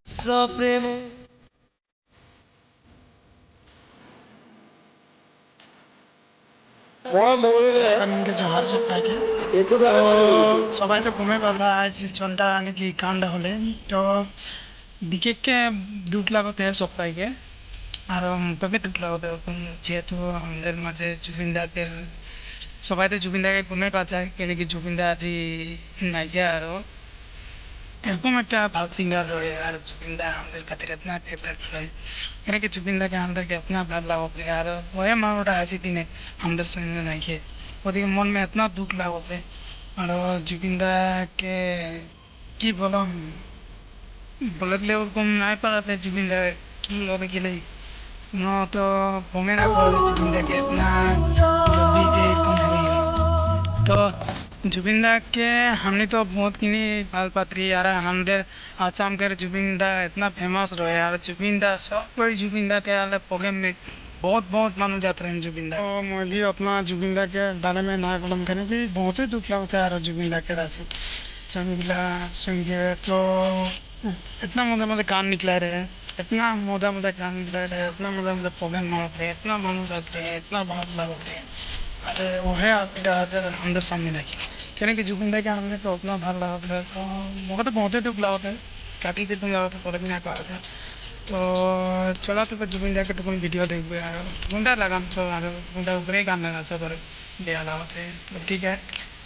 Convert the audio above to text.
सप्रेम के जहाज सबाइके तो सबाई तो घूमे गला आज चलता नाकि कांड हले तो বিশেষকে দুঃখ লাগতে সবাইকে আর তবে দুঃখ লাগতে যেহেতু আমাদের মাঝে জুবিন দাকে সবাই তো জুবিন দাকে ঘুমে পাচ্ছে কেন কি জুবিন দা আজি নাইকিয়া আর এরকম একটা ভালো সিঙ্গার রয়ে আর জুবিन दा আমাদের কাছে इतना फेवरेट रहे यानी कि जुबिन दा के अंदर के इतना भाग लागोते यार वही मानोटा ऐसी दिन अंदर से नहीं के वो मन में इतना दुख लागोते और जुबिन दा के की बोलो बोलले ওরকম নাই পারাতে जुबिन दा की হবে কি লাই नो तो घूमे ना पड़े जुबिन दा के इतना जल्दी जे कम हुई तो जुबिन दा के हमने तो बहुत किनी बाल पात्री यार हमदे आसाम के जुबिन दा इतना फेमस रहे यार जुबिन दा सब बड़ी जुबिन दा के आले प्रोग्राम में बहुत बहुत मानव जाते हैं जुबिन दा तो मैं भी अपना जुबिन दा के बारे में ना कलम करने भी बहुत ही दुख लगता है यार जुबिन दा के राशि चंगला सुनिए तो इतना मजा मजा गान निकला रहे इतना मजा मजा गान निकला रहे इतना मजा मजा प्रोग्राम होते हैं इतना मानव जाते हैं इतना बहुत लगते हैं अरे वो है आपका अंदर सामने देखिए कहने कि जुबिन दा के हमने तो उतना भाग लगा था तो मुझे तो बहुत ही दुख लगा था काफ़ी दिन लगा था पता भी नहीं पा था तो चला तो जुबिन दा के तो कोई वीडियो देख यार गुंडा लगा तो गुंडा ऊपर ही गान लगा सब दिया लगा थे तो ठीक है